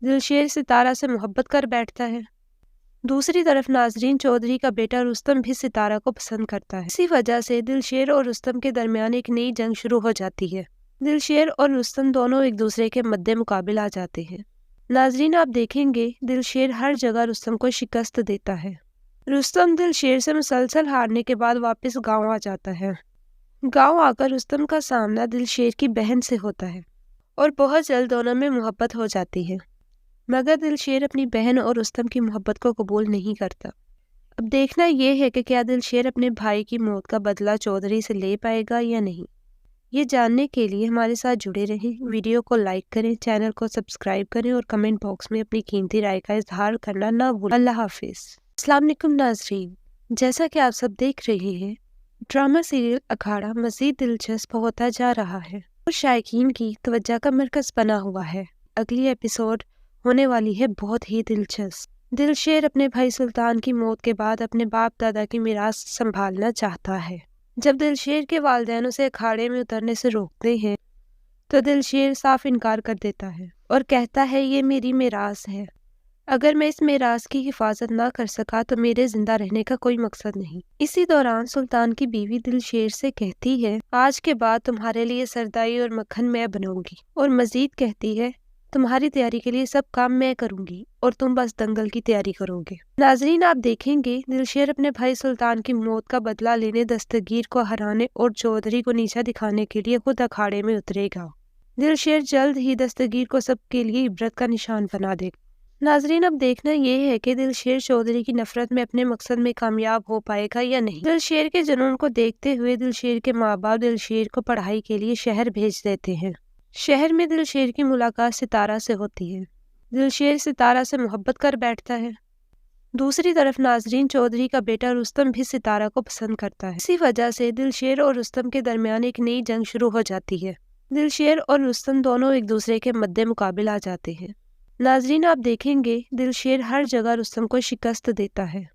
दिलशेर सितारा से मोहब्बत कर बैठता है। दूसरी तरफ नाजरीन, चौधरी का बेटा रुस्तम भी सितारा को पसंद करता है। इसी वजह से दिलशेर और रुस्तम के दरमियान एक नई जंग शुरू हो जाती है। दिलशेर और रुस्तम दोनों एक दूसरे के मद्दे मुकाबिल आ जाते हैं। नाजरीन, आप देखेंगे दिलशेर हर जगह रुस्तम को शिकस्त देता है। रुस्तम दिलशेर से मुसलसल हारने के बाद वापस गाँव आ जाता है। गांव आकर रुस्तम का सामना दिलशेर की बहन से होता है और बहुत जल्द दोनों में मोहब्बत हो जाती है, मगर दिलशेर अपनी बहन और रुस्तम की मोहब्बत को कबूल नहीं करता। अब देखना यह है कि क्या दिलशेर अपने भाई की मौत का बदला चौधरी से ले पाएगा या नहीं। ये जानने के लिए हमारे साथ जुड़े रहें, वीडियो को लाइक करें, चैनल को सब्सक्राइब करें और कमेंट बॉक्स में अपनी कीमती राय का इजहार करना ना भूलें। अल्लाह हाफिज। अस्सलाम वालेकुम नाज़रीन, जैसा कि आप सब देख रहे हैं, ड्रामा सीरियल अखाड़ा मज़ीद दिलचस्प होता जा रहा है और शायकीन की तवज्जो का मरकज़ बना हुआ है। अगली एपिसोड होने वाली है बहुत ही दिलचस्प। दिलशेर अपने भाई सुल्तान की मौत के बाद अपने बाप दादा की मीरास संभालना चाहता है। जब दिलशेर के वालिदैन उसे अखाड़े में उतरने से रोकते हैं तो दिलशेर साफ इनकार कर देता है और कहता है ये मेरी मीरास है, अगर मैं इस मीरास की हिफाजत ना कर सका तो मेरे जिंदा रहने का कोई मकसद नहीं। इसी दौरान सुल्तान की बीवी दिलशेर से कहती है आज के बाद तुम्हारे लिए सरदाई और मक्खन मैं बनाऊंगी, और मजीद कहती है तुम्हारी तैयारी के लिए सब काम मैं करूंगी और तुम बस दंगल की तैयारी करोगे। नाजरीन, आप देखेंगे दिलशेर अपने भाई सुल्तान की मौत का बदला लेने, दस्तगीर को हराने और चौधरी को नीचा दिखाने के लिए खुद अखाड़े में उतरेगा। दिलशेर जल्द ही दस्तगीर को सबके लिए इबरत का निशान बना देगा। नाजरीन, अब देखना यह है कि दिलशेर चौधरी की नफरत में अपने मकसद में कामयाब हो पाएगा या नहीं। दिलशेर के जुनून को देखते हुए दिलशेर के माँ बाप दिलशेर को पढ़ाई के लिए शहर भेज देते हैं। शहर में दिलशेर की मुलाकात सितारा से होती है। दिलशेर सितारा से मोहब्बत कर बैठता है। दूसरी तरफ नाजरीन, चौधरी का बेटा रुस्तम भी सितारा को पसंद करता है। इसी वजह से दिलशेर और रुस्तम के दरमियान एक नई जंग शुरू हो जाती है। दिलशेर और रुस्तम दोनों एक दूसरे के मद्दे मुकाबिल आ जाते हैं। नाजरीन, आप देखेंगे दिलशेर हर जगह रुस्तम को शिकस्त देता है।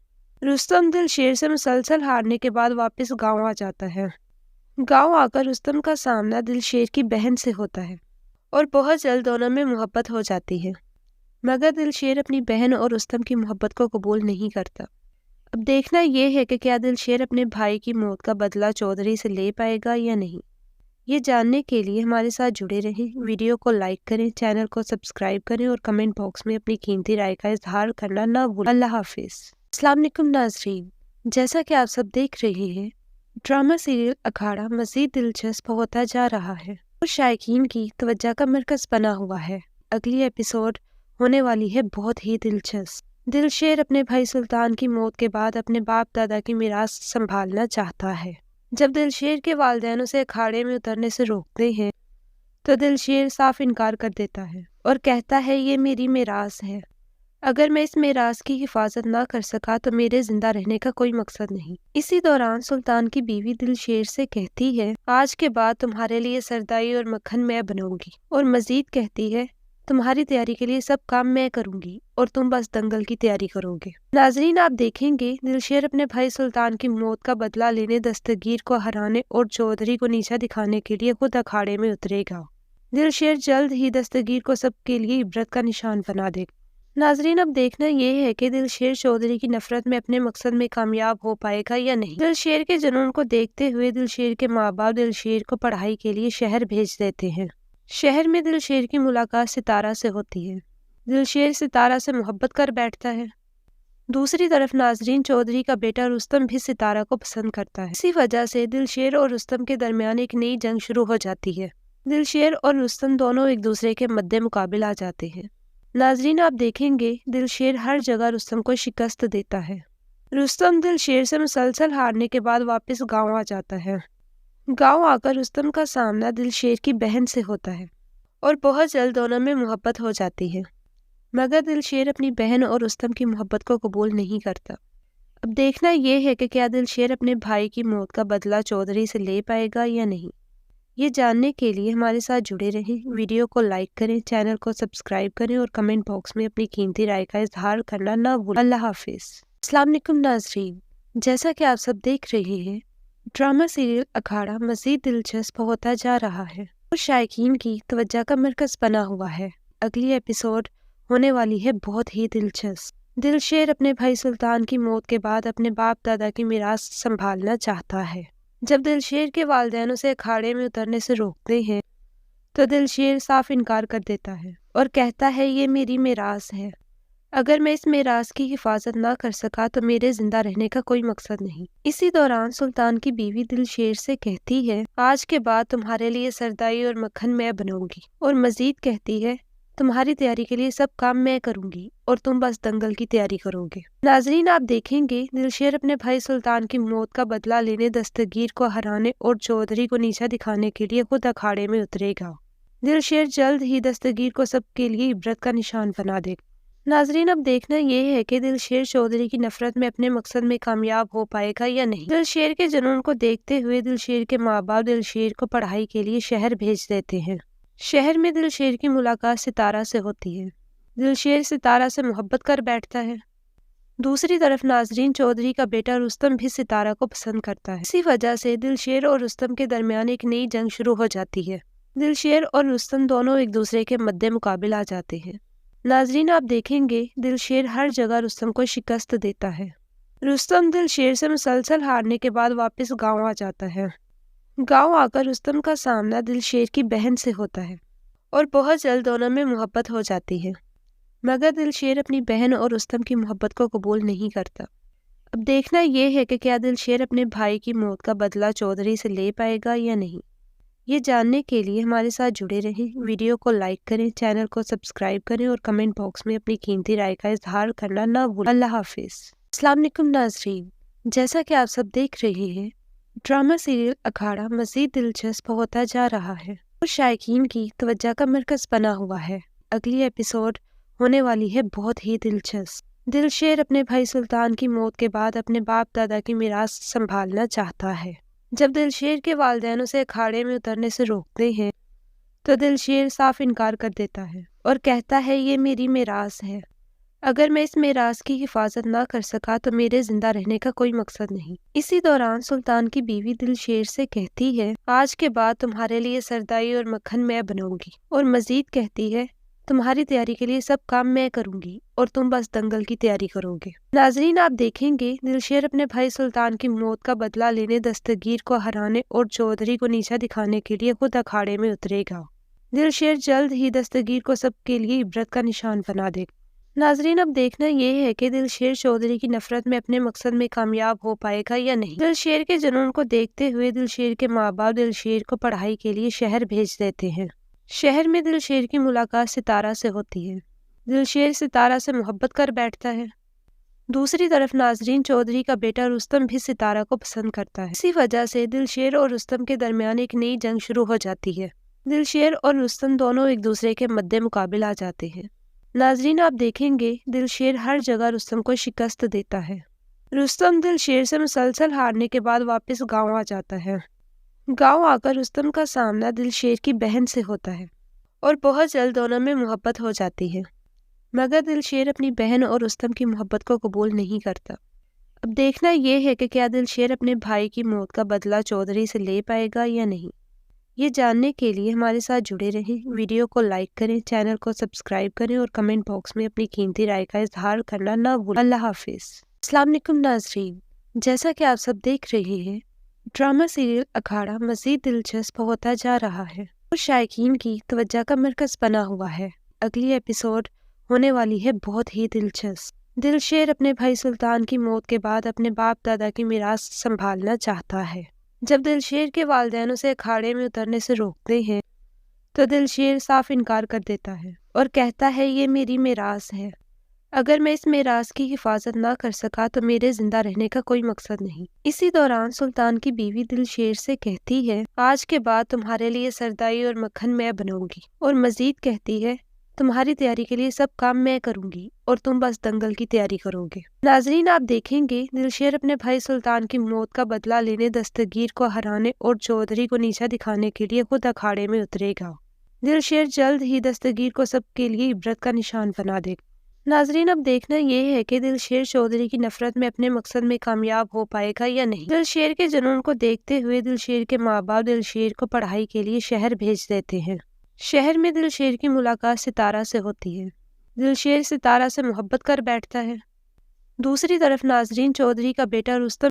रुस्तम दिलशेर से मुसलसल हारने के बाद वापस गाँव आ जाता है। गांव आकर रुस्तम का सामना दिलशेर की बहन से होता है और बहुत जल्द दोनों में मोहब्बत हो जाती है, मगर दिलशेर अपनी बहन और रुस्तम की मोहब्बत को कबूल नहीं करता। अब देखना यह है कि क्या दिलशेर अपने भाई की मौत का बदला चौधरी से ले पाएगा या नहीं। ये जानने के लिए हमारे साथ जुड़े रहें, वीडियो को लाइक करें, चैनल को सब्सक्राइब करें और कमेंट बॉक्स में अपनी कीमती राय का इजहार करना ना भूलें। अल्लाह हाफिज। अस्सलाम वालेकुम नाज़रीन, जैसा कि आप सब देख रहे हैं, ड्रामा सीरियल अखाड़ा मज़ीद दिलचस्प होता जा रहा है और शायकीन की तवज्जो का मरकज़ बना हुआ है। अगली एपिसोड होने वाली है बहुत ही दिलचस्प। दिलशेर अपने भाई सुल्तान की मौत के बाद अपने बाप दादा की मीरास संभालना चाहता है। जब दिलशेर के वालिदैन उसे अखाड़े में उतरने से रोकते हैं तो दिलशेर साफ इनकार कर देता है और कहता है ये मेरी मीरास है, अगर मैं इस मेराज की हिफाजत ना कर सका तो मेरे जिंदा रहने का कोई मकसद नहीं। इसी दौरान सुल्तान की बीवी दिलशेर से कहती है, आज के बाद तुम्हारे लिए सरदाई और मक्खन मैं बनाऊंगी। और मजीद कहती है, तुम्हारी तैयारी के लिए सब काम मैं करूंगी और तुम बस दंगल की तैयारी करोगे। नाजरीन, आप देखेंगे दिलशेर अपने भाई सुल्तान की मौत का बदला लेने, दस्तगीर को हराने और चौधरी को नीचा दिखाने के लिए खुद अखाड़े में उतरेगा। दिलशेर जल्द ही दस्तगीर को सबके लिए इबरत का निशान बना देगा। नाजरीन, अब देखना ये है कि दिलशेर चौधरी की नफरत में अपने मकसद में कामयाब हो पाएगा या नहीं। दिलशेर के जुनून को देखते हुए दिलशेर के माँ बाप दिलशेर को पढ़ाई के लिए शहर भेज देते हैं। शहर में दिलशेर की मुलाकात सितारा से होती है। दिलशेर सितारा से मोहब्बत कर बैठता है। दूसरी तरफ नाजरीन, चौधरी का बेटा रुस्तम भी सितारा को पसंद करता है। इसी वजह से दिलशेर और रुस्तम के दरमियान एक नई जंग शुरू हो जाती है। दिलशेर और रुस्तम दोनों एक दूसरे के मद्दे मुकाबिल आ जाते हैं। नाजरीन, आप देखेंगे दिलशेर हर जगह रुस्तम को शिकस्त देता है। रुस्तम दिलशेर से मुसलसल हारने के बाद वापस गांव आ जाता है। गांव आकर रुस्तम का सामना दिलशेर की बहन से होता है और बहुत जल्द दोनों में मोहब्बत हो जाती है, मगर दिलशेर अपनी बहन और रुस्तम की मोहब्बत को कबूल नहीं करता। अब देखना यह है कि क्या दिलशेर अपने भाई की मौत का बदला चौधरी से ले पाएगा या नहीं। ये जानने के लिए हमारे साथ जुड़े रहें। वीडियो को लाइक करें, चैनल को सब्सक्राइब करें और कमेंट बॉक्स में अपनी कीमती राय का इजहार करना ना भूलें। अल्लाह हाफिज। अस्सलाम वालेकुम नाज़रीन, जैसा कि आप सब देख रहे हैं, ड्रामा सीरियल अखाड़ा मज़ीद दिलचस्प होता जा रहा है और शायकीन की तवज्जो का मरकज़ बना हुआ है। अगली एपिसोड होने वाली है बहुत ही दिलचस्प। दिलशेर अपने भाई सुल्तान की मौत के बाद अपने बाप दादा की मीरास संभालना चाहता है। जब दिलशेर के वालिदैन उसे अखाड़े में उतरने से रोकते हैं तो दिलशेर साफ इनकार कर देता है और कहता है, ये मेरी मीरास है। अगर मैं इस मीरास की हिफाजत ना कर सका तो मेरे जिंदा रहने का कोई मकसद नहीं। इसी दौरान सुल्तान की बीवी दिलशेर से कहती है, आज के बाद तुम्हारे लिए सरदाई और मक्खन मैं बनाऊंगी। और मजीद कहती है, तुम्हारी तैयारी के लिए सब काम मैं करूंगी और तुम बस दंगल की तैयारी करोगे। नाजरीन, आप देखेंगे दिलशेर अपने भाई सुल्तान की मौत का बदला लेने, दस्तगीर को हराने और चौधरी को नीचा दिखाने के लिए खुद अखाड़े में उतरेगा। दिलशेर जल्द ही दस्तगीर को सबके लिए इबरत का निशान बना देगा। नाजरीन, अब देखना यह है कि दिलशेर चौधरी की नफरत में अपने मकसद में कामयाब हो पाएगा या नहीं। दिलशेर के जुनून को देखते हुए दिलशेर के माँ बाप दिलशेर को पढ़ाई के लिए शहर भेज देते हैं। शहर में दिलशेर की मुलाकात सितारा से होती है। दिलशेर सितारा से मोहब्बत कर बैठता है। दूसरी तरफ नाजरीन, चौधरी का बेटा रुस्तम भी सितारा को पसंद करता है। इसी वजह से दिलशेर और रुस्तम के दरमियान एक नई जंग शुरू हो जाती है। दिलशेर और रुस्तम दोनों एक दूसरे के मद्दे मुकाबिल आ जाते हैं। नाजरीन, आप देखेंगे दिलशेर हर जगह रुस्तम को शिकस्त देता है। रुस्तम दिलशेर से मुसलसल हारने के बाद वापस गांव आ जाता है। गांव आकर रुस्तम का सामना दिलशेर की बहन से होता है और बहुत जल्द दोनों में मोहब्बत हो जाती है, मगर दिलशेर अपनी बहन और रुस्तम की मोहब्बत को कबूल नहीं करता। अब देखना यह है कि क्या दिलशेर अपने भाई की मौत का बदला चौधरी से ले पाएगा या नहीं। ये जानने के लिए हमारे साथ जुड़े रहें। वीडियो को लाइक करें, चैनल को सब्सक्राइब करें और कमेंट बॉक्स में अपनी कीमती राय का इजहार करना ना भूलें। अल्लाह हाफिज। अस्सलाम वालेकुम नाज़रीन, जैसा कि आप सब देख रहे हैं, ड्रामा सीरियल अखाड़ा मज़ीद दिलचस्प होता जा रहा है और शायकीन की तवज्जो का मरकज़ बना हुआ है। अगली एपिसोड होने वाली है बहुत ही दिलचस्प। दिलशेर अपने भाई सुल्तान की मौत के बाद अपने बाप दादा की मीरास संभालना चाहता है। जब दिलशेर के वालिदैन उसे अखाड़े में उतरने से रोकते हैं तो दिलशेर साफ इनकार कर देता है और कहता है, ये मेरी मीरास है। अगर मैं इस मीरास की हिफाजत ना कर सका तो मेरे जिंदा रहने का कोई मकसद नहीं। इसी दौरान सुल्तान की बीवी दिलशेर से कहती है, आज के बाद तुम्हारे लिए सरदाई और मक्खन मैं बनाऊंगी। और मजीद कहती है, तुम्हारी तैयारी के लिए सब काम मैं करूंगी और तुम बस दंगल की तैयारी करोगे। नाजरीन, आप देखेंगे दिलशेर अपने भाई सुल्तान की मौत का बदला लेने, दस्तगीर को हराने और चौधरी को नीचा दिखाने के लिए खुद अखाड़े में उतरेगा। दिलशेर जल्द ही दस्तगीर को सबके लिए इबरत का निशान बना देगा। नाजरीन, अब देखना यह है कि दिलशेर चौधरी की नफरत में अपने मकसद में कामयाब हो पाएगा या नहीं। दिलशेर के जुनून को देखते हुए दिलशेर के माँ बाप दिलशेर को पढ़ाई के लिए शहर भेज देते हैं। शहर में दिलशेर की मुलाकात सितारा से होती है। दिलशेर सितारा से मोहब्बत कर बैठता है। दूसरी तरफ नाजरीन, चौधरी का बेटा रुस्तम भी सितारा को पसंद करता है। इसी वजह से दिलशेर और रुस्तम के दरमियान एक नई जंग शुरू हो जाती है। दिलशेर और रुस्तम दोनों एक दूसरे के मद्दे मुकाबिल आ जाते हैं। नाजरीन, आप देखेंगे दिलशेर हर जगह रुस्तम को शिकस्त देता है। रुस्तम दिलशेर से मुसलसल हारने के बाद वापस गांव आ जाता है। गांव आकर रुस्तम का सामना दिलशेर की बहन से होता है और बहुत जल्द दोनों में मोहब्बत हो जाती है, मगर दिलशेर अपनी बहन और रुस्तम की मोहब्बत को कबूल नहीं करता। अब देखना यह है कि क्या दिलशेर अपने भाई की मौत का बदला चौधरी से ले पाएगा या नहीं। ये जानने के लिए हमारे साथ जुड़े रहें। वीडियो को लाइक करें, चैनल को सब्सक्राइब करें और कमेंट बॉक्स में अपनी कीमती राय का इजहार करना ना भूलें। अल्लाह हाफिज़। अस्सलाम वालेकुम नाज़रीन, जैसा कि आप सब देख रहे हैं, ड्रामा सीरियल अखाड़ा मज़ीद दिलचस्प होता जा रहा है और शायकीन की तवज्जो का मरकज़ बना हुआ है। अगली एपिसोड होने वाली है बहुत ही दिलचस्प। दिलशेर अपने भाई सुल्तान की मौत के बाद अपने बाप दादा की मीरास संभालना चाहता है। जब दिलशेर के वालिदैन उसे अखाड़े में उतरने से रोकते हैं तो दिलशेर साफ इनकार कर देता है और कहता है ये मेरी मीरास है, अगर मैं इस मीरास की हिफाजत ना कर सका तो मेरे जिंदा रहने का कोई मकसद नहीं। इसी दौरान सुल्तान की बीवी दिलशेर से कहती है आज के बाद तुम्हारे लिए सरदाई और मक्खन मैं बनाऊंगी, और मजीद कहती है तुम्हारी तैयारी के लिए सब काम मैं करूंगी और तुम बस दंगल की तैयारी करोगे। नाजरीन, आप देखेंगे दिलशेर अपने भाई सुल्तान की मौत का बदला लेने, दस्तगीर को हराने और चौधरी को नीचा दिखाने के लिए खुद अखाड़े में उतरेगा। दिलशेर जल्द ही दस्तगीर को सबके लिए इबरत का निशान बना देगा। नाजरीन, अब देखना यह है कि दिलशेर चौधरी की नफरत में अपने मकसद में कामयाब हो पाएगा या नहीं। दिलशेर के जुनून को देखते हुए दिलशेर के माँ बाप दिलशेर को पढ़ाई के लिए शहर भेज देते हैं। शहर में दिलशेर की मुलाकात सितारा से होती है। दिलशेर सितारा से मोहब्बत कर बैठता है। दूसरी तरफ नाजरीन, चौधरी का बेटा रुस्तम